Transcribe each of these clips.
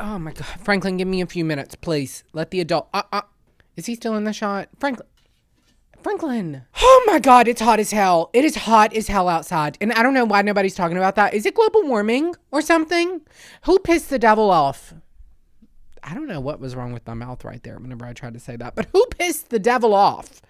Oh my God. Franklin, give me a few minutes, please. Let the adult. Is he still in the shot? Franklin. Oh my God, it's hot as hell. It is hot as hell outside. And I don't know why nobody's talking about that. Is it global warming or something? Who pissed the devil off? I don't know what was wrong with my mouth right there whenever I tried to say that, but who pissed the devil off?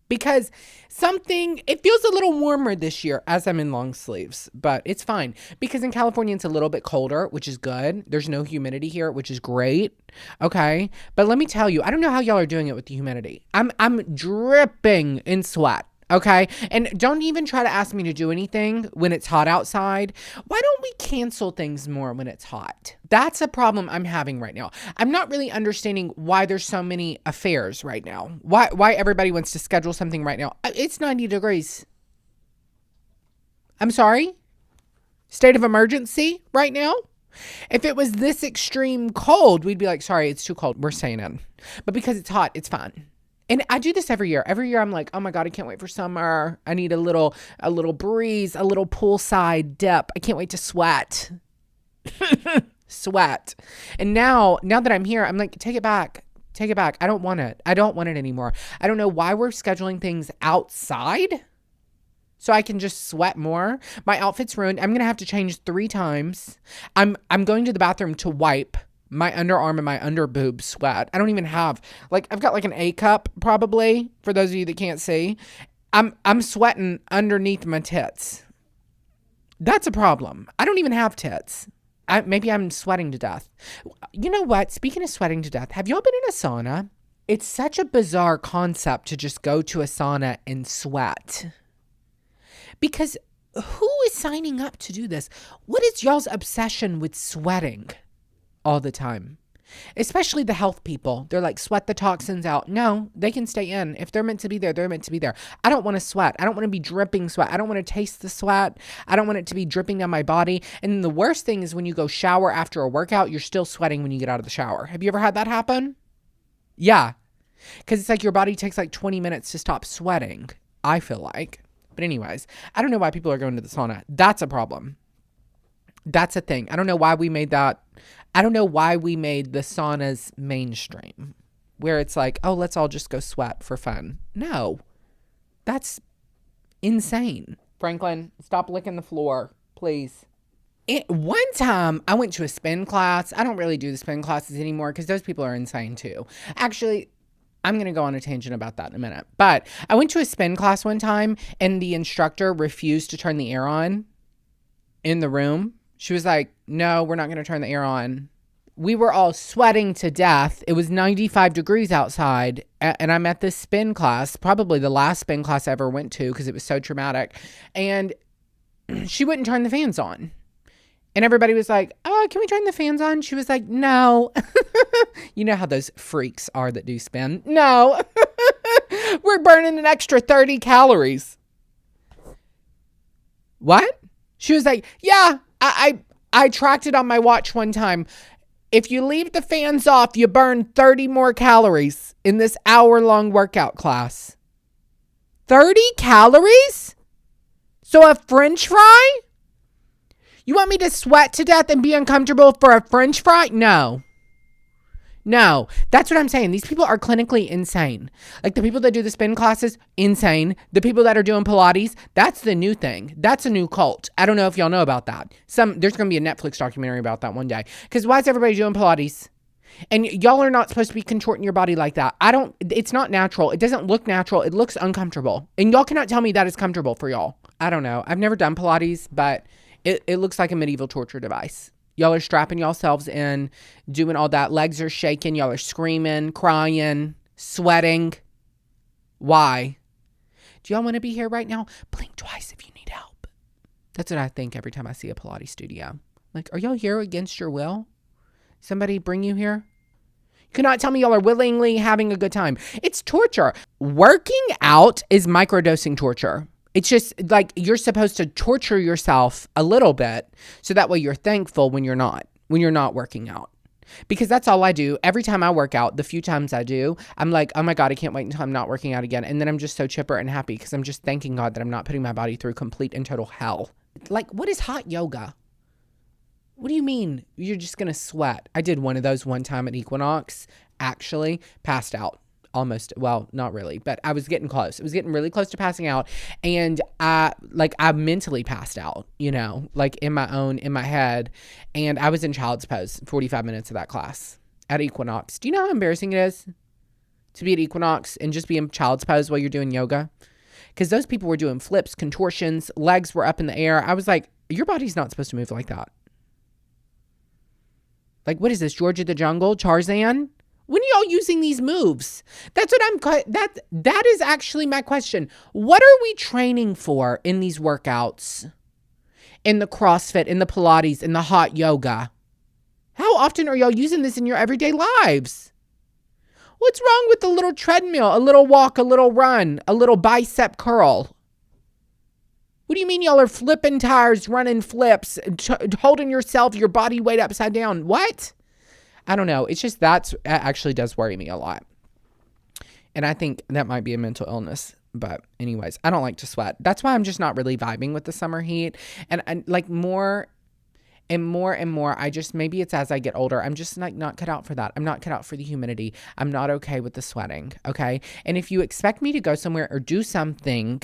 Because it feels a little warmer this year as I'm in long sleeves, but it's fine. Because in California, it's a little bit colder, which is good. There's no humidity here, which is great. Okay. But let me tell you, I don't know how y'all are doing it with the humidity. I'm dripping in sweat. Okay. And don't even try to ask me to do anything when it's hot outside. Why don't we cancel things more when it's hot? That's a problem I'm having right now. I'm not really understanding why there's so many affairs right now. Why everybody wants to schedule something right now. It's 90 degrees. I'm sorry? State of emergency right now? If it was this extreme cold, we'd be like, sorry, it's too cold. We're staying in. But because it's hot, it's fine. And I do this every year. Every year I'm like, oh my God, I can't wait for summer. I need a little breeze, a little poolside dip. I can't wait to sweat. Sweat. And now that I'm here, I'm like, take it back. Take it back. I don't want it. I don't want it anymore. I don't know why we're scheduling things outside so I can just sweat more. My outfit's ruined. I'm going to have to change 3 times. I'm going to the bathroom to wipe my underarm and my underboob sweat. I don't even have, I've got like an A cup probably, for those of you that can't see. I'm sweating underneath my tits. That's a problem. I don't even have tits. Maybe I'm sweating to death. You know what? Speaking of sweating to death, have y'all been in a sauna? It's such a bizarre concept to just go to a sauna and sweat. Because who is signing up to do this? What is y'all's obsession with sweating all the time? Especially the health people. They're like, sweat the toxins out. No, they can stay in. If they're meant to be there, they're meant to be there. I don't want to sweat. I don't want to be dripping sweat. I don't want to taste the sweat. I don't want it to be dripping down my body. And the worst thing is when you go shower after a workout, you're still sweating when you get out of the shower. Have you ever had that happen? Yeah. Because it's like your body takes like 20 minutes to stop sweating, I feel like. But anyways, I don't know why people are going to the sauna. That's a problem. That's a thing. I don't know why we made that. I don't know why we made the saunas mainstream, where it's like, oh, let's all just go sweat for fun. No, that's insane. Franklin, stop licking the floor, please. One time I went to a spin class. I don't really do the spin classes anymore because those people are insane too. Actually, I'm going to go on a tangent about that in a minute. But I went to a spin class one time and the instructor refused to turn the air on in the room. She was like, no, we're not going to turn the air on. We were all sweating to death. It was 95 degrees outside. And I'm at this spin class, probably the last spin class I ever went to because it was so traumatic. And she wouldn't turn the fans on. And everybody was like, oh, can we turn the fans on? She was like, no. You know how those freaks are that do spin? No. We're burning an extra 30 calories. What? She was like, yeah, I tracked it on my watch one time. If you leave the fans off, you burn 30 more calories in this hour-long workout class. 30 calories? So a French fry? You want me to sweat to death and be uncomfortable for a French fry? No. No, that's what I'm saying. These people are clinically insane. Like the people that do the spin classes, insane. The people that are doing Pilates, that's the new thing. That's a new cult. I don't know if y'all know about that. There's going to be a Netflix documentary about that one day. Because why is everybody doing Pilates? And y'all are not supposed to be contorting your body like that. It's not natural. It doesn't look natural. It looks uncomfortable. And y'all cannot tell me that is comfortable for y'all. I don't know. I've never done Pilates, but it looks like a medieval torture device. Y'all are strapping yourselves in, doing all that. Legs are shaking. Y'all are screaming, crying, sweating. Why? Do y'all want to be here right now? Blink twice if you need help. That's what I think every time I see a Pilates studio. Like, are y'all here against your will? Somebody bring you here? You cannot tell me y'all are willingly having a good time. It's torture. Working out is microdosing torture. It's just like you're supposed to torture yourself a little bit so that way you're thankful when you're not working out. Because that's all I do. Every time I work out, the few times I do, I'm like, oh my God, I can't wait until I'm not working out again. And then I'm just so chipper and happy because I'm just thanking God that I'm not putting my body through complete and total hell. Like, what is hot yoga? What do you mean you're just going to sweat? I did one of those one time at Equinox, actually passed out. Almost, well, not really, but I was getting close. It was getting really close to passing out. And I mentally passed out, like in my head. And I was in child's pose 45 minutes of that class at Equinox. Do you know how embarrassing it is to be at Equinox and just be in child's pose while you're doing yoga? Because those people were doing flips, contortions, legs were up in the air. I was like, your body's not supposed to move like that. Like, what is this, George of the Jungle, Tarzan? When are y'all using these moves? That's what that is actually my question. What are we training for in these workouts? In the CrossFit, in the Pilates, in the hot yoga? How often are y'all using this in your everyday lives? What's wrong with a little treadmill, a little walk, a little run, a little bicep curl? What do you mean y'all are flipping tires, running flips, holding your body weight upside down? What? I don't know. It's just that actually does worry me a lot. And I think that might be a mental illness. But anyways, I don't like to sweat. That's why I'm just not really vibing with the summer heat. And like more and more and more, maybe it's as I get older, I'm just like not cut out for that. I'm not cut out for the humidity. I'm not okay with the sweating. Okay. And if you expect me to go somewhere or do something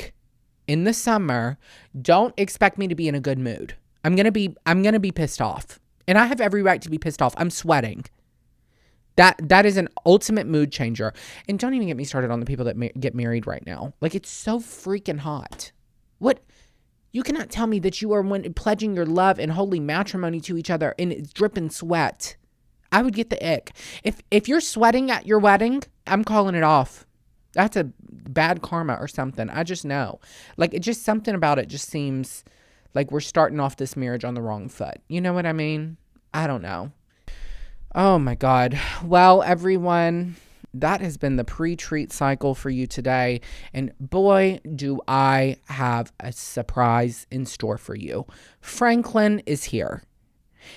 in the summer, don't expect me to be in a good mood. I'm going to be pissed off. And I have every right to be pissed off. I'm sweating. That is an ultimate mood changer. And don't even get me started on the people that get married right now. Like, it's so freaking hot. What? You cannot tell me that you are pledging your love and holy matrimony to each other and it's dripping sweat. I would get the ick. If you're sweating at your wedding, I'm calling it off. That's a bad karma or something. I just know. Like, it just something about it just seems like we're starting off this marriage on the wrong foot. You know what I mean? I don't know. Oh my God. Well, everyone, that has been the pre-treat cycle for you today. And boy, do I have a surprise in store for you. Franklin is here.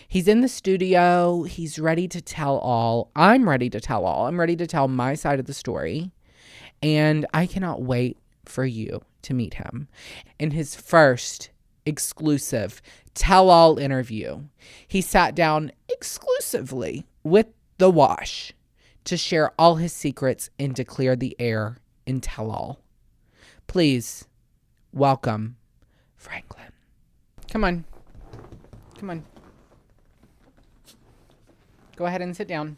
He's in the studio. He's ready to tell all. I'm ready to tell all. I'm ready to tell my side of the story. And I cannot wait for you to meet him in his first exclusive tell-all interview. He sat down exclusively with The Wash to share all his secrets and to clear the air in tell-all. Please welcome Franklin. Come on. Go ahead and sit down.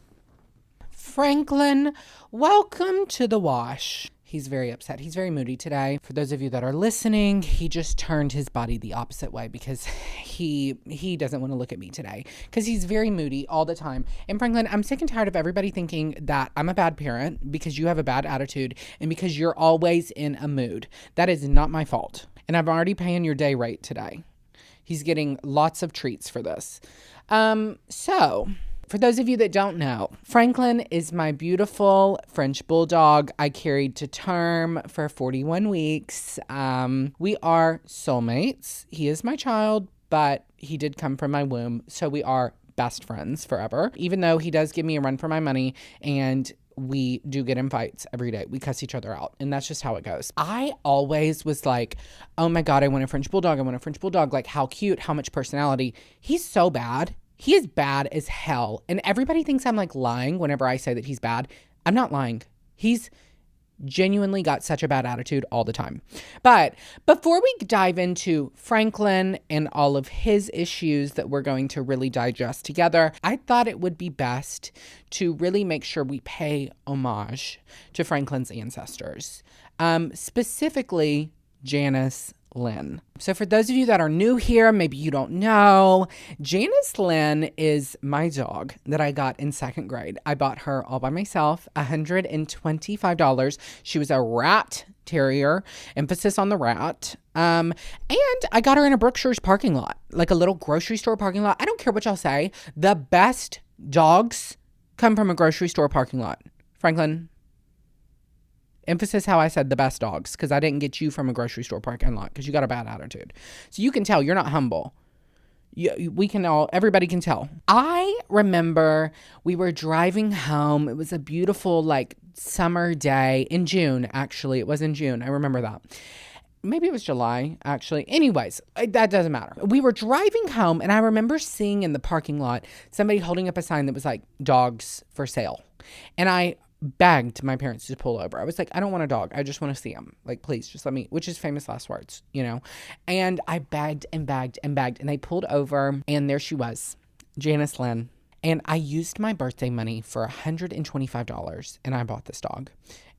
Franklin, welcome to The Wash. He's very upset. He's very moody today. For those of you that are listening, he just turned his body the opposite way because he doesn't want to look at me today because he's very moody all the time. And Franklin, I'm sick and tired of everybody thinking that I'm a bad parent because you have a bad attitude and because you're always in a mood. That is not my fault. And I'm already paying your day rate today. He's getting lots of treats for this. So for those of you that don't know, Franklin is my beautiful French Bulldog I carried to term for 41 weeks. We are soulmates. He is my child, but he did come from my womb. So we are best friends forever, even though he does give me a run for my money and we do get in fights every day. We cuss each other out, and that's just how it goes. I always was like, oh my God, I want a French Bulldog. I want a French Bulldog. Like, how cute, how much personality. He's so bad. He is bad as hell. And everybody thinks I'm like lying whenever I say that he's bad. I'm not lying. He's genuinely got such a bad attitude all the time. But before we dive into Franklin and all of his issues that we're going to really digest together, I thought it would be best to really make sure we pay homage to Franklin's ancestors, specifically Janice Lynn. So for those of you that are new here, maybe you don't know, Janice Lynn is my dog that I got in second grade. I bought her all by myself, $125. She was a rat terrier, emphasis on the rat. And I got her in a Brookshire's parking lot, like a little grocery store parking lot. I don't care what y'all say. The best dogs come from a grocery store parking lot. Franklin, emphasis how I said the best dogs, because I didn't get you from a grocery store parking lot because you got a bad attitude. So you can tell you're not humble. Everybody can tell. I remember we were driving home. It was a beautiful, like, summer day in June, actually. It was in June. I remember that. maybe it was July, actually. Anyways, that doesn't matter. We were driving home, and I remember seeing in the parking lot somebody holding up a sign that was like, dogs for sale. And I begged my parents to pull over. I was like, I don't want a dog. I just want to see him. Like, please, just let me, which is famous last words, you know? And I begged and begged and begged, and they pulled over, and there she was, Janice Lynn. And I used my birthday money for $125, and I bought this dog.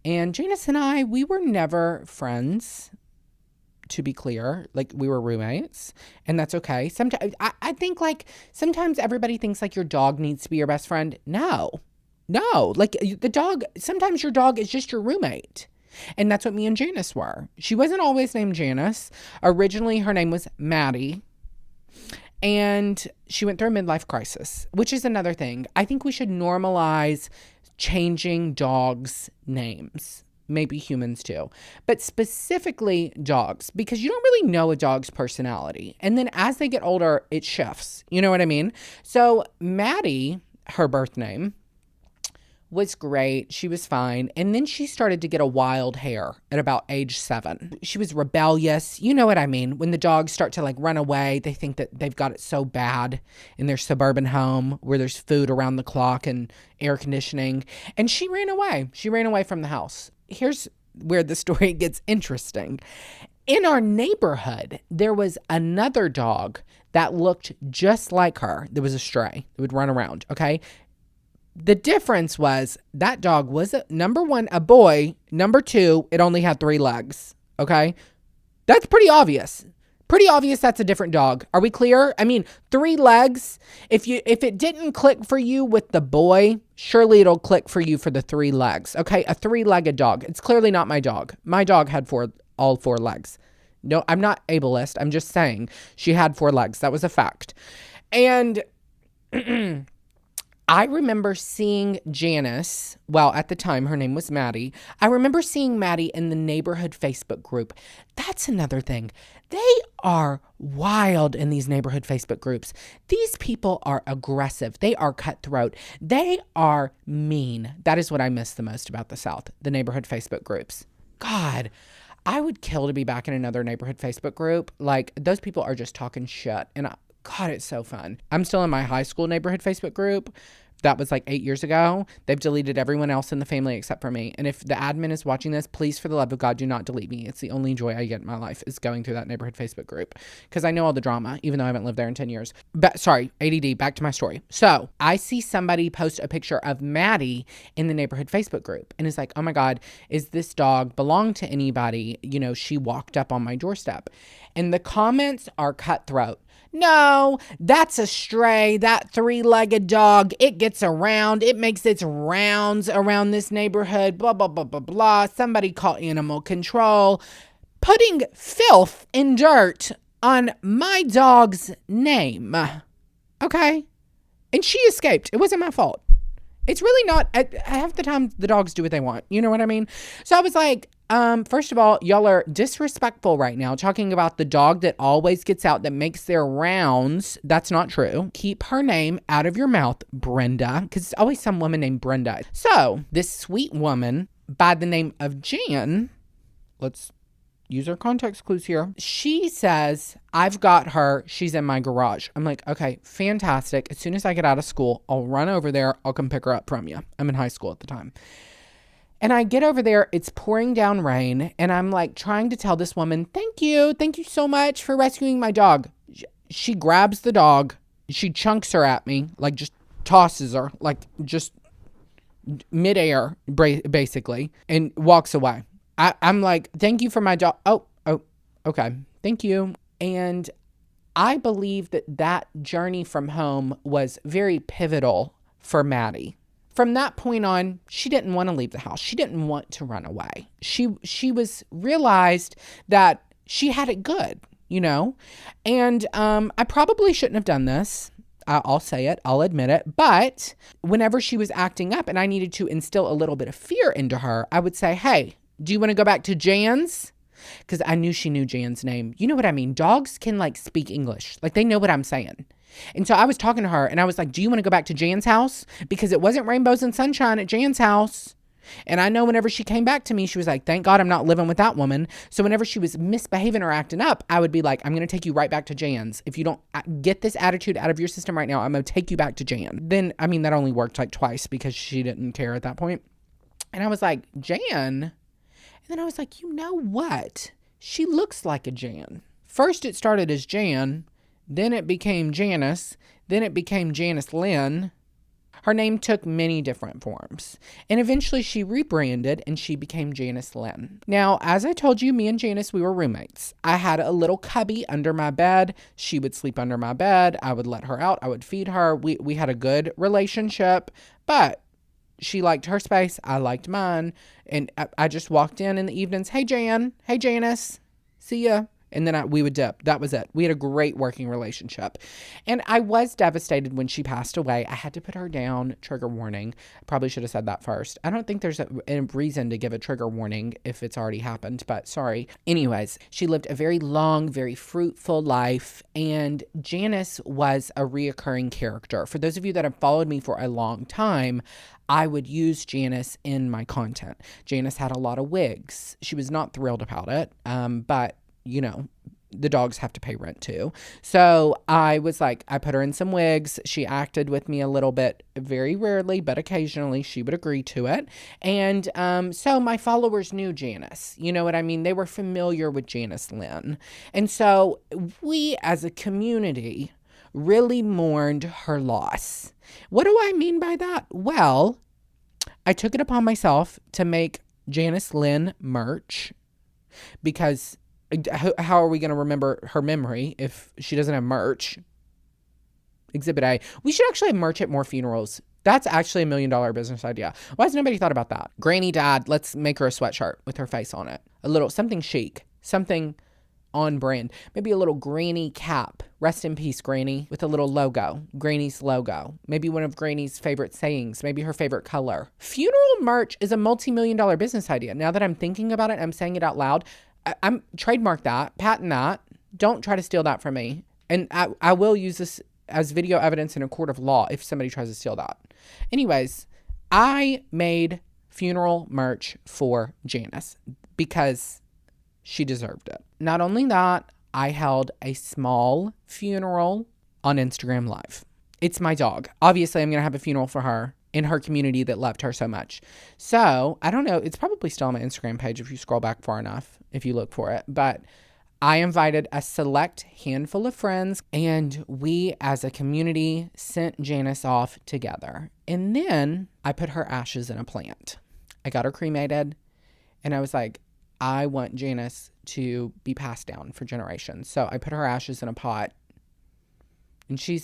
And Janice and I, we were never friends, to be clear. Like, we were roommates, and that's okay. Sometimes I think, like, sometimes everybody thinks like your dog needs to be your best friend. No, like the dog, sometimes your dog is just your roommate. And that's what me and Janice were. She wasn't always named Janice. Originally, her name was Maddie. And she went through a midlife crisis, which is another thing. I think we should normalize changing dogs' names. Maybe humans too. But specifically dogs, because you don't really know a dog's personality. And then as they get older, it shifts. You know what I mean? So Maddie, her birth name, was great. She was fine. And then she started to get a wild hair at about age 7. She was rebellious. You know what I mean? When the dogs start to like run away, they think that they've got it so bad in their suburban home where there's food around the clock and air conditioning. And she ran away. She ran away from the house. Here's where the story gets interesting. In our neighborhood, there was another dog that looked just like her. There was a stray that would run around, okay? The difference was that dog was, number one, a boy. Number two, it only had 3 legs. Okay. That's pretty obvious. Pretty obvious that's a different dog. Are we clear? I mean, 3 legs. If it didn't click for you with the boy, surely it'll click for you for the 3 legs. Okay. A 3-legged dog. It's clearly not my dog. My dog had all 4 legs. No, I'm not ableist. I'm just saying she had 4 legs. That was a fact. And I remember seeing Janice, well, at the time, her name was Maddie. I remember seeing Maddie in the neighborhood Facebook group. That's another thing. They are wild in these neighborhood Facebook groups. These people are aggressive. They are cutthroat. They are mean. That is what I miss the most about the South, the neighborhood Facebook groups. God, I would kill to be back in another neighborhood Facebook group. Like, those people are just talking shit. And God, it's so fun. I'm still in my high school neighborhood Facebook group. That was like 8 years ago. They've deleted everyone else in the family except for me. And if the admin is watching this, please, for the love of God, do not delete me. It's the only joy I get in my life is going through that neighborhood Facebook group. Because I know all the drama, even though I haven't lived there in 10 years. But sorry, ADD, back to my story. So I see somebody post a picture of Maddie in the neighborhood Facebook group. And it's like, oh my God, is this dog belong to anybody? You know, she walked up on my doorstep. And the comments are cutthroat. No, that's a stray, that 3-legged dog. It gets around. It makes its rounds around this neighborhood, blah, blah, blah, blah, blah. Somebody call animal control. Putting filth and dirt on my dog's name. Okay? And she escaped. It wasn't my fault. It's really not. Half the time, the dogs do what they want. You know what I mean? So I was like, first of all, y'all are disrespectful right now, talking about the dog that always gets out, that makes their rounds. That's not true. Keep her name out of your mouth, Brenda, because it's always some woman named Brenda. So this sweet woman by the name of Jan, let's use our context clues here. She says, I've got her. She's in my garage. I'm like, okay, fantastic. As soon as I get out of school, I'll run over there. I'll come pick her up from you. I'm in high school at the time. And I get over there, it's pouring down rain, and I'm like trying to tell this woman, thank you so much for rescuing my dog. She grabs the dog, she chunks her at me, like just tosses her, like just midair, basically, and walks away. I'm like, thank you for my dog. Oh, okay, thank you. And I believe that journey from home was very pivotal for Maddie. From that point on, she didn't want to leave the house. She didn't want to run away. She was realized that she had it good, you know? And I probably shouldn't have done this. I'll say it. I'll admit it. But whenever she was acting up and I needed to instill a little bit of fear into her, I would say, hey, do you want to go back to Jan's? Because I knew she knew Jan's name. You know what I mean? Dogs can like speak English. Like they know what I'm saying. And so I was talking to her and I was like, do you want to go back to Jan's house? Because it wasn't rainbows and sunshine at Jan's house. And I know whenever she came back to me, she was like, thank God I'm not living with that woman. So whenever she was misbehaving or acting up, I would be like, I'm going to take you right back to Jan's. If you don't get this attitude out of your system right now, I'm going to take you back to Jan. Then, I mean, that only worked like twice because she didn't care at that point. And I was like, Jan? And then I was like, you know what? She looks like a Jan. First it started as Jan, then it became Janice, then it became Janice Lynn. Her name took many different forms, and eventually she rebranded and she became Janice Lynn. Now, as I told you, me and Janice, we were roommates. I had a little cubby under my bed. She would sleep under my bed. I would let her out. I would feed her. We had a good relationship, but she liked her space. I liked mine. And I just walked in the evenings. Hey, Jan. Hey, Janice. See ya. And then we would dip. That was it. We had a great working relationship. And I was devastated when she passed away. I had to put her down. Trigger warning. Probably should have said that first. I don't think there's a reason to give a trigger warning if it's already happened, but sorry. Anyways, she lived a very long, very fruitful life. And Janice was a reoccurring character. For those of you that have followed me for a long time, I would use Janice in my content. Janice had a lot of wigs. She was not thrilled about it, but you know, the dogs have to pay rent too. So I was like, I put her in some wigs. She acted with me a little bit, very rarely, but occasionally she would agree to it. And so my followers knew Janice. You know what I mean? They were familiar with Janice Lynn. And so we as a community really mourned her loss. What do I mean by that? Well, I took it upon myself to make Janice Lynn merch because how are we going to remember her memory if she doesn't have merch? Exhibit A. We should actually have merch at more funerals. That's actually $1 million business idea. Why has nobody thought about that? Granny died. Let's make her a sweatshirt with her face on it. A little something chic, something on brand. Maybe a little granny cap. Rest in peace, Granny, with a little logo. Granny's logo. Maybe one of Granny's favorite sayings. Maybe her favorite color. Funeral merch is a multi-million-dollar business idea. Now that I'm thinking about it, I'm saying it out loud. I'm trademark that, patent that. Don't try to steal that from me. And I will use this as video evidence in a court of law if somebody tries to steal that. Anyways, I made funeral merch for Janice because she deserved it. Not only that, I held a small funeral on Instagram Live. It's my dog. Obviously, I'm going to have a funeral for her in her community that loved her so much. So, I don't know. It's probably still on my Instagram page if you scroll back far enough, if you look for it. But I invited a select handful of friends, and we as a community sent Janice off together. And then I put her ashes in a plant. I got her cremated, and I was like, I want Janice to be passed down for generations. So I put her ashes in a pot, and she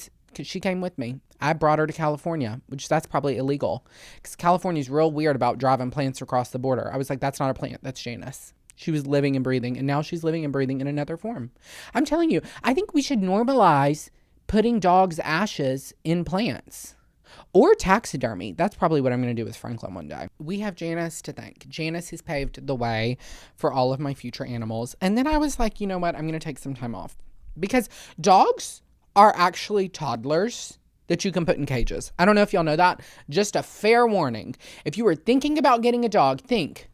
came with me. I brought her to California, which that's probably illegal because California's real weird about driving plants across the border. I was like, that's not a plant. That's Janice. She was living and breathing, and now she's living and breathing in another form. I'm telling you, I think we should normalize putting dogs' ashes in plants or taxidermy. That's probably what I'm going to do with Franklin one day. We have Janice to thank. Janice has paved the way for all of my future animals. And then I was like, you know what? I'm going to take some time off because dogs are actually toddlers that you can put in cages. I don't know if y'all know that. Just a fair warning. If you were thinking about getting a dog, think.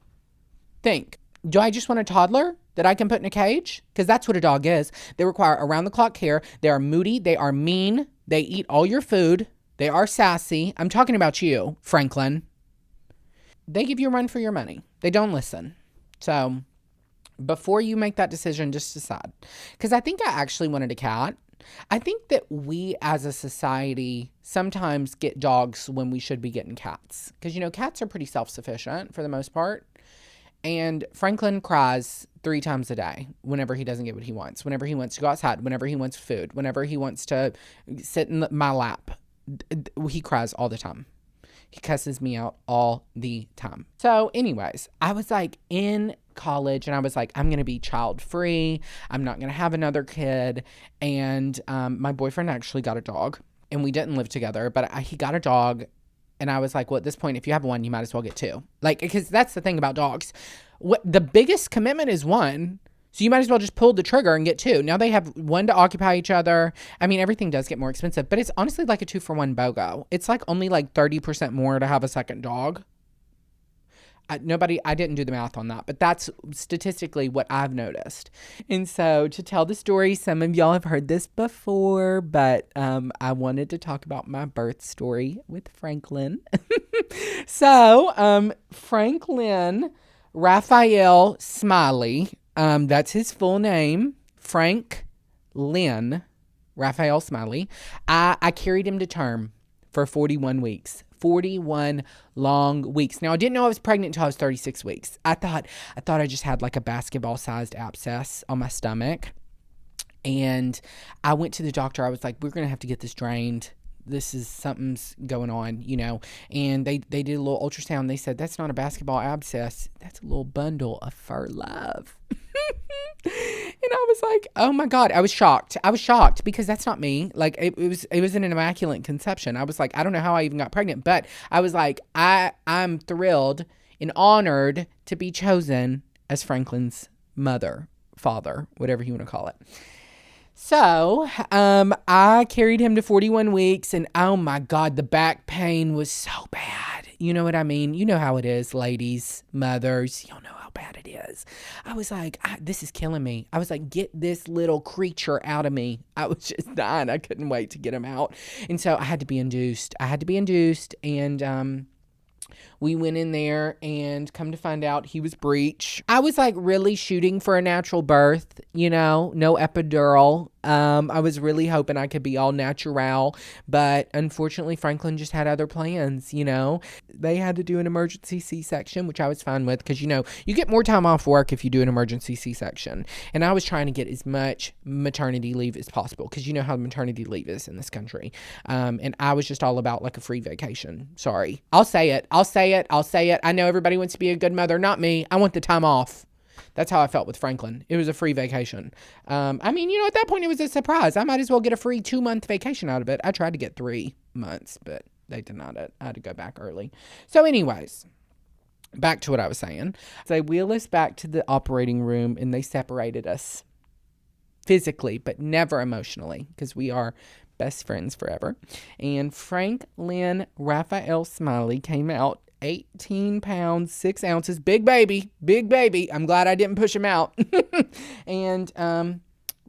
Do I just want a toddler that I can put in a cage? Because that's what a dog is. They require around-the-clock care. They are moody. They are mean. They eat all your food. They are sassy. I'm talking about you, Franklin. They give you a run for your money. They don't listen. So before you make that decision, just decide. Because I think I actually wanted a cat. I think that we as a society sometimes get dogs when we should be getting cats. Because, you know, cats are pretty self-sufficient for the most part. And Franklin cries 3 times a day whenever he doesn't get what he wants. Whenever he wants to go outside. Whenever he wants food. Whenever he wants to sit in my lap. He cries all the time. He cusses me out all the time. So anyways, I was like in college and I was like, I'm going to be child free. I'm not going to have another kid. And my boyfriend actually got a dog and we didn't live together, but he got a dog. And I was like, well, at this point, if you have one, you might as well get 2. Like, because that's the thing about dogs. The biggest commitment is 1. So you might as well just pull the trigger and get 2. Now they have 1 to occupy each other. I mean, everything does get more expensive, but it's honestly like a 2-for-1 BOGO. It's like only like 30% more to have a second dog. I didn't do the math on that, but that's statistically what I've noticed. And so to tell the story, some of y'all have heard this before, but I wanted to talk about my birth story with Franklin. So Franklin Raphael Smiley, that's his full name, Frank Lynn Raphael Smiley. I carried him to term for 41 weeks. 41 long weeks. Now, I didn't know I was pregnant until I was 36 weeks. I thought I just had like a basketball-sized abscess on my stomach. And I went to the doctor. I was like, we're going to have to get this drained. Something's going on, And they did a little ultrasound. They said, that's not a basketball abscess. That's a little bundle of fur love. And I was like, oh my God, I was shocked because that's not me. Like it was an immaculate conception. I was like, I don't know how I even got pregnant, but I was like, I'm thrilled and honored to be chosen as Franklin's father, whatever you want to call it. So, I carried him to 41 weeks and oh my God, the back pain was so bad. You know what I mean? You know how it is, ladies, mothers, y'all know how bad it is. I was like, this is killing me. I was like, get this little creature out of me. I was just dying. I couldn't wait to get him out. And so I had to be induced. And, we went in there and come to find out he was breech. I was like really shooting for a natural birth, no epidural. I was really hoping I could be all natural, but unfortunately Franklin just had other plans, They had to do an emergency C-section, which I was fine with because, you get more time off work if you do an emergency C-section. And I was trying to get as much maternity leave as possible because you know how maternity leave is in this country. And I was just all about like a free vacation. Sorry. I'll say it. I know everybody wants to be a good mother. Not me. I want the time off. That's how I felt with Franklin. It was a free vacation. At that point, it was a surprise. I might as well get a free 2-month vacation out of it. I tried to get 3 months, but they denied it. I had to go back early. So anyways, back to what I was saying. They wheel us back to the operating room, and they separated us physically, but never emotionally, because we are best friends forever. And Franklin Raphael Smiley came out 18 pounds, 6 ounces, big baby. I'm glad I didn't push him out. And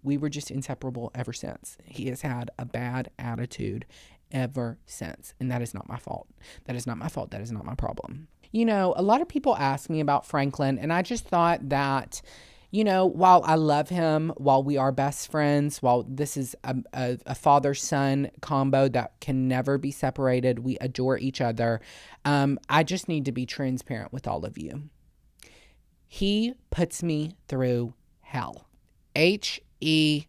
we were just inseparable ever since. He has had a bad attitude ever since. And that is not my fault. That is not my problem. A lot of people ask me about Franklin, and I just thought that, while I love him, while we are best friends, while this is a father-son combo that can never be separated, we adore each other, I just need to be transparent with all of you. He puts me through hell. H-E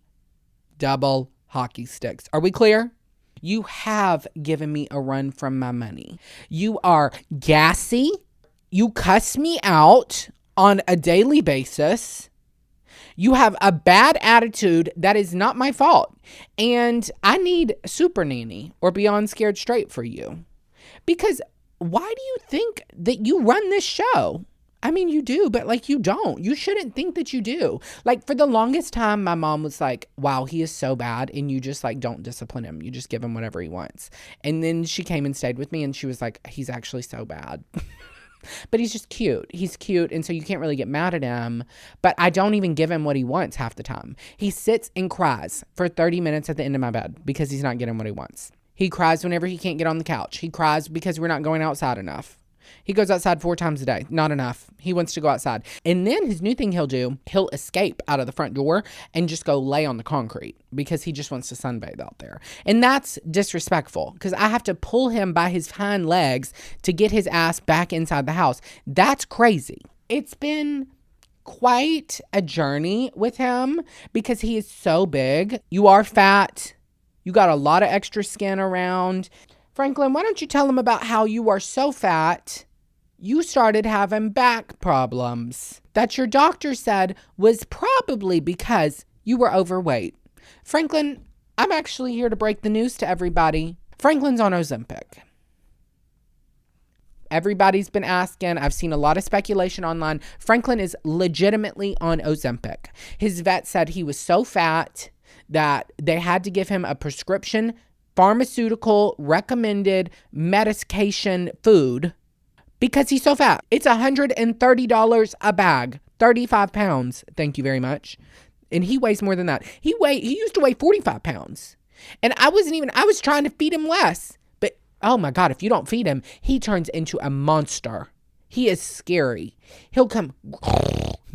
double hockey sticks. Are we clear? You have given me a run from my money. You are gassy. You cuss me out on a daily basis. You have a bad attitude that is not my fault. And I need Super Nanny or Beyond Scared Straight for you. Because why do you think that you run this show? I mean, you do, but you don't. You shouldn't think that you do. For the longest time, my mom was like, wow, he is so bad. And you just don't discipline him. You just give him whatever he wants. And then she came and stayed with me and she was like, he's actually so bad. But he's just cute. He's cute, and so you can't really get mad at him. But I don't even give him what he wants half the time. He sits and cries for 30 minutes at the end of my bed because he's not getting what he wants. He cries whenever he can't get on the couch. He cries because we're not going outside enough. He goes outside 4 times a day. Not enough. He wants to go outside. And then his new thing he'll do, he'll escape out of the front door and just go lay on the concrete because he just wants to sunbathe out there. And that's disrespectful because I have to pull him by his hind legs to get his ass back inside the house. That's crazy. It's been quite a journey with him because he is so big. You are fat. You got a lot of extra skin around. Franklin, why don't you tell him about how you are so fat, you started having back problems that your doctor said was probably because you were overweight. Franklin, I'm actually here to break the news to everybody. Franklin's on Ozempic. Everybody's been asking. I've seen a lot of speculation online. Franklin is legitimately on Ozempic. His vet said he was so fat that they had to give him a prescription pharmaceutical recommended medication food because he's so fat. It's $130 a bag, 35 pounds. Thank you very much. And he weighs more than that. He used to weigh 45 pounds. And I was trying to feed him less. But oh my God, if you don't feed him, he turns into a monster. He is scary. He'll come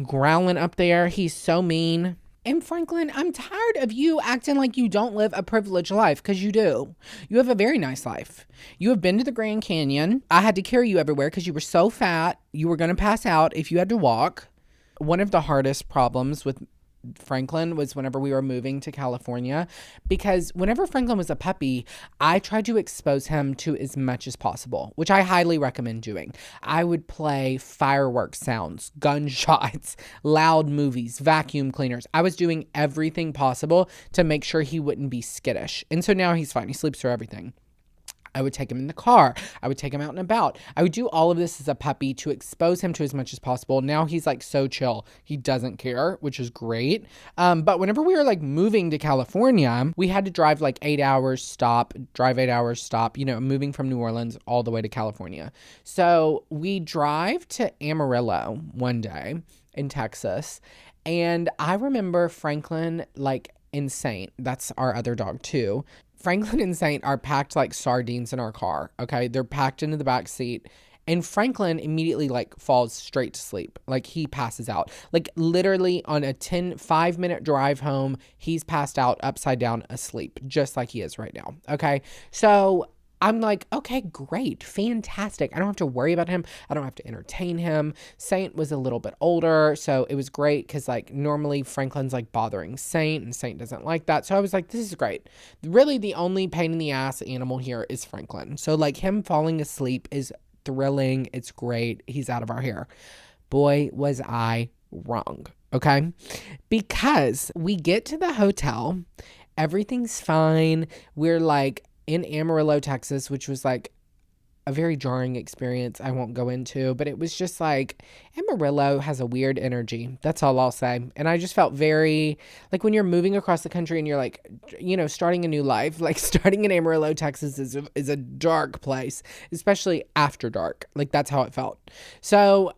growling up there. He's so mean. And Franklin, I'm tired of you acting like you don't live a privileged life, because you do. You have a very nice life. You have been to the Grand Canyon. I had to carry you everywhere because you were so fat. You were going to pass out if you had to walk. One of the hardest problems with Franklin was whenever we were moving to California, because whenever Franklin was a puppy, I tried to expose him to as much as possible, which I highly recommend doing. I would play fireworks sounds, gunshots, loud movies, vacuum cleaners. I was doing everything possible to make sure he wouldn't be skittish. And so now he's fine. He sleeps through everything. I would take him in the car. I would take him out and about. I would do all of this as a puppy to expose him to as much as possible. Now he's like so chill. He doesn't care, which is great. But whenever we were like moving to California, we had to drive like 8 hours, stop, moving from New Orleans all the way to California. So we drive to Amarillo one day in Texas. And I remember Franklin, like, and Saint, that's our other dog too. Franklin and Saint are packed like sardines in our car, okay? They're packed into the back seat. And Franklin immediately like falls straight to sleep. Like he passes out. Like literally on a 5-minute drive home, he's passed out upside down asleep, just like he is right now, okay? So I'm like, okay, great, fantastic. I don't have to worry about him. I don't have to entertain him. Saint was a little bit older, so it was great because like normally Franklin's like bothering Saint and Saint doesn't like that. So I was like, this is great. Really the only pain in the ass animal here is Franklin. So like him falling asleep is thrilling. It's great. He's out of our hair. Boy, was I wrong, okay? Because we get to the hotel, everything's fine. We're like in Amarillo, Texas, which was like a very jarring experience I won't go into, but it was just like Amarillo has a weird energy. That's all I'll say. And I just felt very like when you're moving across the country and you're like, starting a new life, like starting in Amarillo, Texas is a dark place, especially after dark. Like that's how it felt. So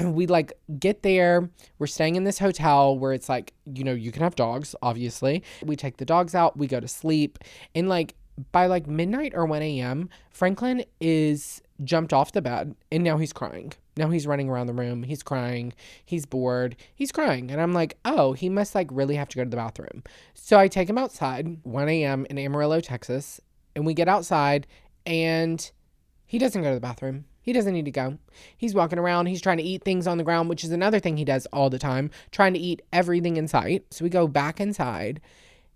we like get there, we're staying in this hotel where it's like, you can have dogs, obviously. We take the dogs out, we go to sleep, and like by like midnight or 1 a.m., Franklin is jumped off the bed and now he's crying. Now he's running around the room. He's crying. He's bored. He's crying. And I'm like, oh, he must like really have to go to the bathroom. So I take him outside, 1 a.m. in Amarillo, Texas, and we get outside and he doesn't go to the bathroom. He doesn't need to go. He's walking around. He's trying to eat things on the ground, which is another thing he does all the time, trying to eat everything in sight. So we go back inside.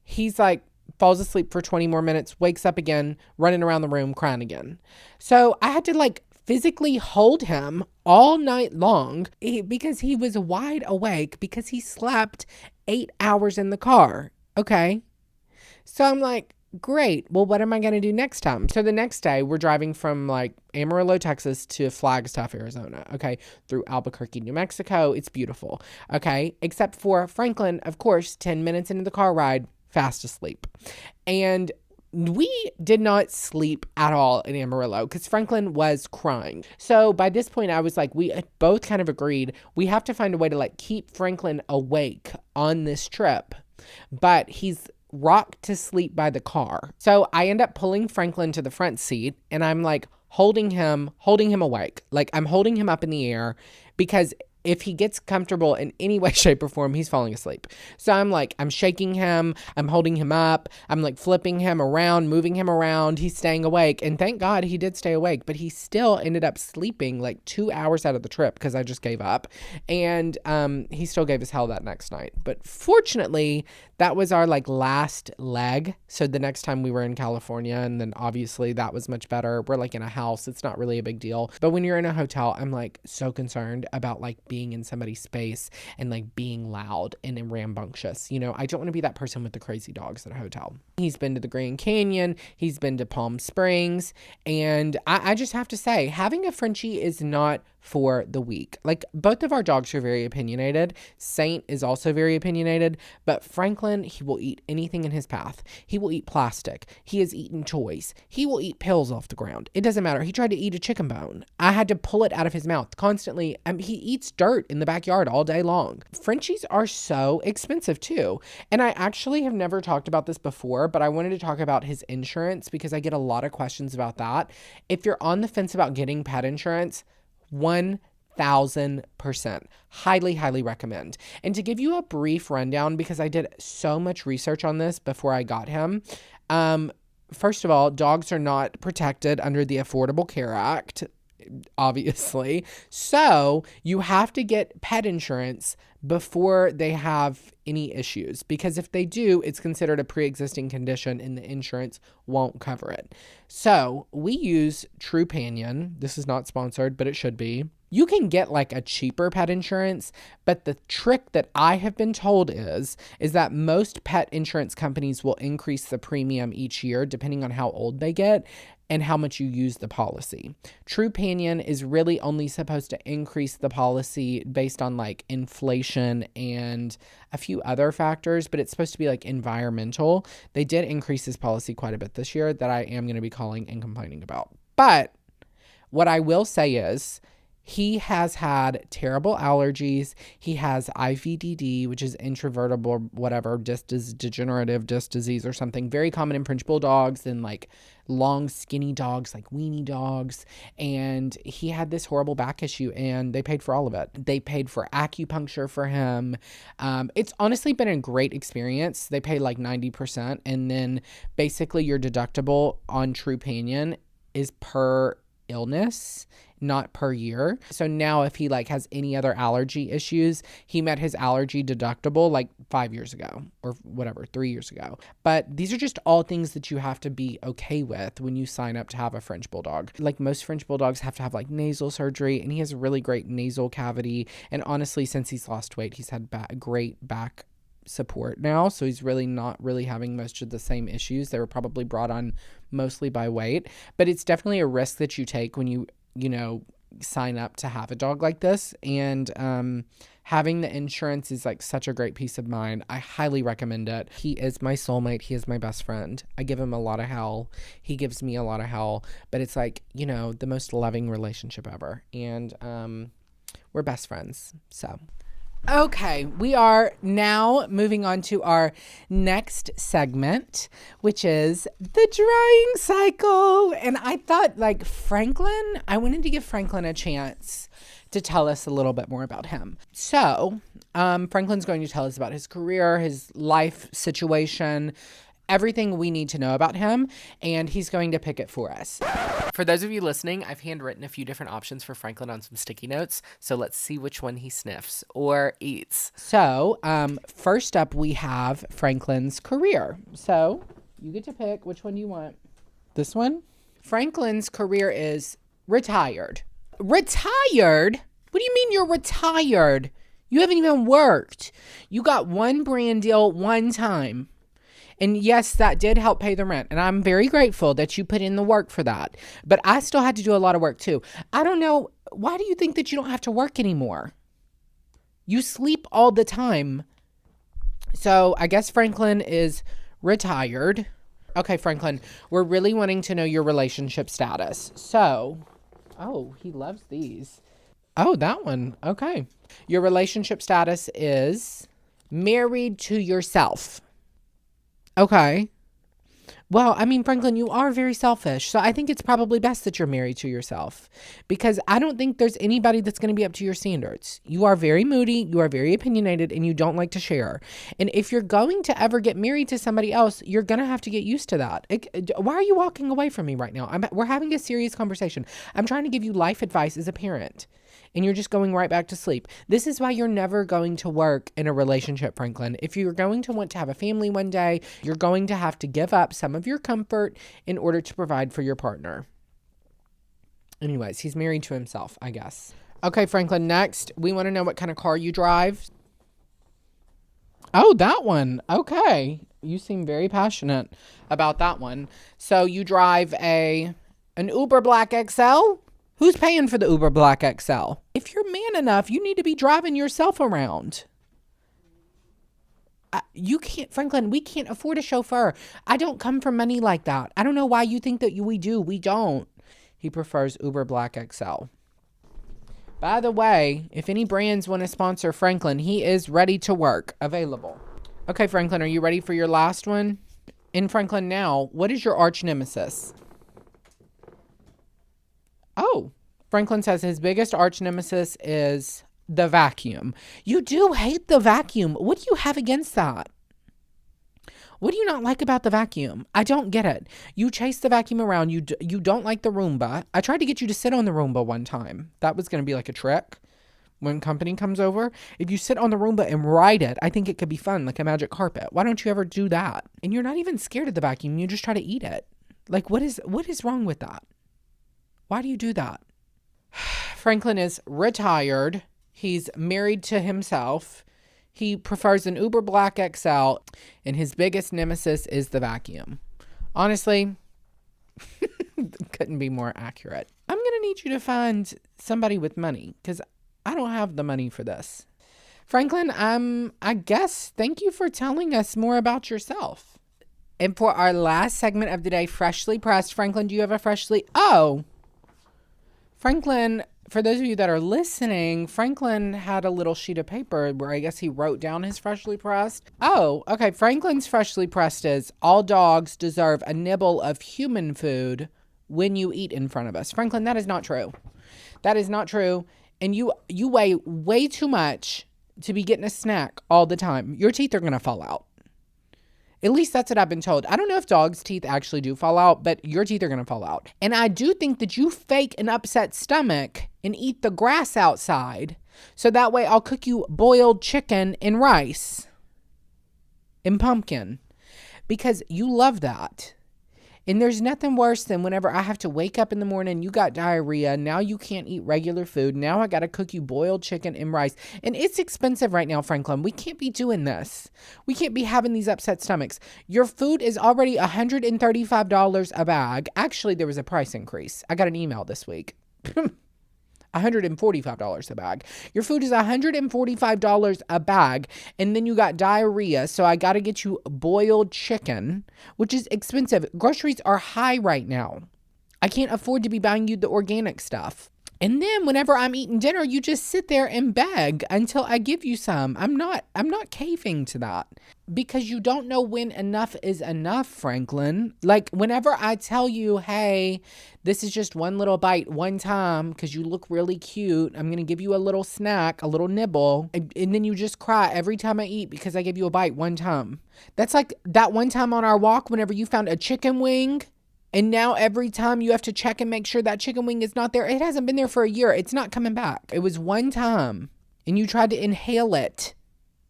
He's like, falls asleep for 20 more minutes, wakes up again, running around the room, crying again. So I had to like physically hold him all night long because he was wide awake because he slept 8 hours in the car. Okay. So I'm like, great. Well, what am I going to do next time? So the next day we're driving from like Amarillo, Texas to Flagstaff, Arizona. Okay. Through Albuquerque, New Mexico. It's beautiful. Okay. Except for Franklin, of course, 10 minutes into the car ride, fast asleep. And we did not sleep at all in Amarillo because Franklin was crying. So by this point, I was like, we both kind of agreed we have to find a way to like keep Franklin awake on this trip, but he's rocked to sleep by the car. So I end up pulling Franklin to the front seat and I'm like holding him awake. Like I'm holding him up in the air because if he gets comfortable in any way, shape, or form, he's falling asleep. So I'm shaking him. I'm holding him up. I'm like flipping him around, moving him around. He's staying awake. And thank God he did stay awake, but he still ended up sleeping like 2 hours out of the trip because I just gave up. And he still gave us hell that next night. But fortunately, that was our like last leg. So the next time we were in California, and then obviously that was much better. We're like in a house. It's not really a big deal. But when you're in a hotel, I'm like so concerned about like being in somebody's space and like being loud and rambunctious. I don't want to be that person with the crazy dogs at a hotel. He's been to the Grand Canyon. He's been to Palm Springs. And I just have to say, having a Frenchie is not for the weak. Like both of our dogs are very opinionated. Saint is also very opinionated, but Franklin Franklin, he will eat anything in his path. He will eat plastic. He has eaten toys. He will eat pills off the ground. It doesn't matter. He tried to eat a chicken bone. I had to pull it out of his mouth constantly. He eats dirt in the backyard all day long. Frenchies are so expensive too. And I actually have never talked about this before, but I wanted to talk about his insurance because I get a lot of questions about that. If you're on the fence about getting pet insurance, 1,000%. Highly recommend. And to give you a brief rundown, because I did so much research on this before I got him. First of all, dogs are not protected under the Affordable Care Act, obviously. So you have to get pet insurance before they have any issues, because if they do, it's considered a pre-existing condition and the insurance won't cover it. So we use Trupanion. This is not sponsored, but it should be. You can get like a cheaper pet insurance, but the trick that I have been told is that most pet insurance companies will increase the premium each year depending on how old they get and how much you use the policy. Trupanion is really only supposed to increase the policy based on like inflation and a few other factors, but it's supposed to be like environmental. They did increase this policy quite a bit this year that I am going to be calling and complaining about. But what I will say is, he has had terrible allergies. He has IVDD, which is intravertebral, whatever, degenerative disc disease or something. Very common in French bulldogs and like long, skinny dogs, like weenie dogs. And he had this horrible back issue and they paid for all of it. They paid for acupuncture for him. It's honestly been a great experience. They pay like 90%. And then basically your deductible on Trupanion is per illness, not per year. So now if he like has any other allergy issues, he met his allergy deductible like 5 years ago or whatever, 3 years ago. But these are just all things that you have to be okay with when you sign up to have a French bulldog. Like most French bulldogs have to have like nasal surgery, and he has a really great nasal cavity. And honestly, since he's lost weight, he's had great back support now, so he's really not really having most of the same issues. They were probably brought on mostly by weight, but it's definitely a risk that you take when you sign up to have a dog like this. And having the insurance is like such a great peace of mind. I highly recommend it. He is my soulmate. He is my best friend. I give him a lot of hell. He gives me a lot of hell, but it's like, the most loving relationship ever. And we're best friends. So okay, we are now moving on to our next segment, which is the drying cycle. And I thought like I wanted to give Franklin a chance to tell us a little bit more about him. So Franklin's going to tell us about his career, his life situation, everything we need to know about him, and he's going to pick it for us. For those of you listening, I've handwritten a few different options for Franklin on some sticky notes, so let's see which one he sniffs or eats. So, first up, we have Franklin's career. So, you get to pick which one you want. This one? Franklin's career is retired. Retired? What do you mean you're retired? You haven't even worked. You got one brand deal one time. And yes, that did help pay the rent. And I'm very grateful that you put in the work for that. But I still had to do a lot of work too. I don't know. Why do you think that you don't have to work anymore? You sleep all the time. So I guess Franklin is retired. Okay, Franklin, we're really wanting to know your relationship status. So, he loves these. Oh, that one. Okay. Your relationship status is married to yourself. Okay. Well, I mean, Franklin, you are very selfish. So I think it's probably best that you're married to yourself, because I don't think there's anybody that's going to be up to your standards. You are very moody. You are very opinionated, and you don't like to share. And if you're going to ever get married to somebody else, you're going to have to get used to that. Why are you walking away from me right now? We're having a serious conversation. I'm trying to give you life advice as a parent, and you're just going right back to sleep. This is why you're never going to work in a relationship, Franklin. If you're going to want to have a family one day, you're going to have to give up some of your comfort in order to provide for your partner. Anyways, he's married to himself, I guess. Okay, Franklin, next, we want to know what kind of car you drive. Oh, that one. Okay. You seem very passionate about that one. So you drive an Uber Black XL? Who's paying for the Uber Black XL? If you're man enough, you need to be driving yourself around. You can't, Franklin, we can't afford a chauffeur. I don't come from money like that. I don't know why you think that we do. We don't. He prefers Uber Black XL. By the way, if any brands want to sponsor Franklin, he is ready to work. Available. Okay, Franklin, are you ready for your last one? In Franklin now, what is your arch nemesis? Oh, Franklin says his biggest arch nemesis is the vacuum. You do hate the vacuum. What do you have against that? What do you not like about the vacuum? I don't get it. You chase the vacuum around. You don't like the Roomba. I tried to get you to sit on the Roomba one time. That was going to be like a trick when company comes over. If you sit on the Roomba and ride it, I think it could be fun, like a magic carpet. Why don't you ever do that? And you're not even scared of the vacuum. You just try to eat it. Like, what is wrong with that? Why do you do that? Franklin is retired. He's married to himself. He prefers an Uber Black XL, and his biggest nemesis is the vacuum. Honestly, couldn't be more accurate. I'm going to need you to find somebody with money because I don't have the money for this. Franklin, I guess thank you for telling us more about yourself. And for our last segment of the day, freshly pressed. Franklin, do you have a freshly... Oh, Franklin... For those of you that are listening, Franklin had a little sheet of paper where I guess he wrote down his freshly pressed. Oh, okay. Franklin's freshly pressed is all dogs deserve a nibble of human food when you eat in front of us. Franklin, that is not true. That is not true. And you weigh way too much to be getting a snack all the time. Your teeth are going to fall out. At least that's what I've been told. I don't know if dogs' teeth actually do fall out, but your teeth are going to fall out. And I do think that you fake an upset stomach and eat the grass outside. So that way I'll cook you boiled chicken and rice and pumpkin because you love that. And there's nothing worse than whenever I have to wake up in the morning, you got diarrhea. Now you can't eat regular food. Now I got to cook you boiled chicken and rice. And it's expensive right now, Franklin. We can't be doing this. We can't be having these upset stomachs. Your food is already $135 a bag. Actually, there was a price increase. I got an email this week. $145 a bag. Your food is $145 a bag, and then you got diarrhea, so I got to get you boiled chicken, which is expensive. Groceries are high right now. I can't afford to be buying you the organic stuff. And then whenever I'm eating dinner, you just sit there and beg until I give you some. I'm not caving to that because you don't know when enough is enough, Franklin. Like whenever I tell you, hey, this is just one little bite one time because you look really cute. I'm going to give you a little snack, a little nibble. And then you just cry every time I eat because I give you a bite one time. That's like that one time on our walk whenever you found a chicken wing. And now every time you have to check and make sure that chicken wing is not there. It hasn't been there for a year. It's not coming back. It was one time and you tried to inhale it.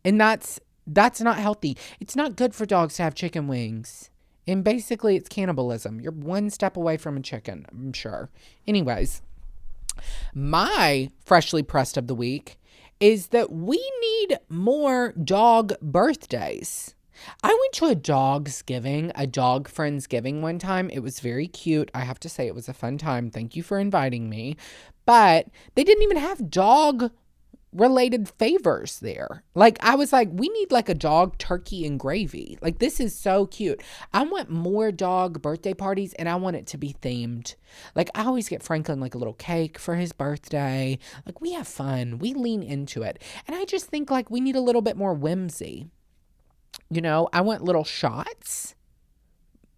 And that's not healthy. It's not good for dogs to have chicken wings. And basically it's cannibalism. You're one step away from a chicken, I'm sure. Anyways, my freshly pressed of the week is that we need more dog birthdays. I went to a dog friendsgiving one time. It was very cute. I have to say it was a fun time. Thank you for inviting me. But they didn't even have dog related favors there. Like I was like, we need like a dog turkey and gravy. Like this is so cute. I want more dog birthday parties and I want it to be themed. Like I always get Franklin like a little cake for his birthday. Like we have fun. We lean into it. And I just think like we need a little bit more whimsy. You know, I want little shots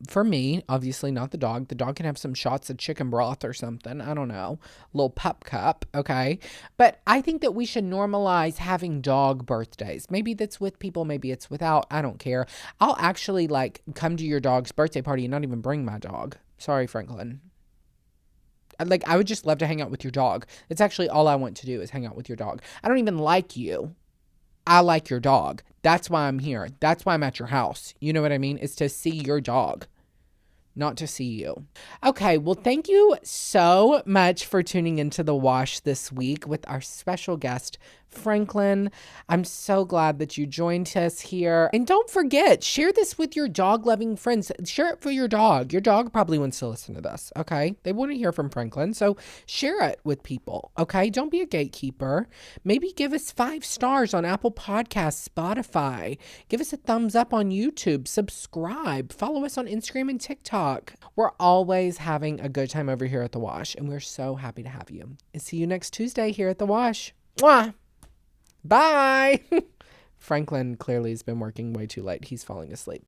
for me, obviously not the dog. The dog can have some shots of chicken broth or something. I don't know. Little pup cup. Okay. But I think that we should normalize having dog birthdays. Maybe that's with people. Maybe it's without. I don't care. I'll actually like come to your dog's birthday party and not even bring my dog. Sorry, Franklin. Like I would just love to hang out with your dog. That's actually all I want to do is hang out with your dog. I don't even like you. I like your dog. That's why I'm here. That's why I'm at your house. You know what I mean? It's to see your dog, not to see you. Okay, well, thank you so much for tuning into The Wash this week with our special guest, Franklin, I'm so glad that you joined us here. And don't forget, share this with your dog loving friends. Share it for your dog. Your dog probably wants to listen to this, okay? They want to hear from Franklin. So share it with people, okay? Don't be a gatekeeper. Maybe give us 5 stars on Apple Podcasts, Spotify. Give us a thumbs up on YouTube. Subscribe. Follow us on Instagram and TikTok. We're always having a good time over here at The Wash, and we're so happy to have you. And see you next Tuesday here at The Wash. Mwah! Bye. Franklin clearly has been working way too late. He's falling asleep.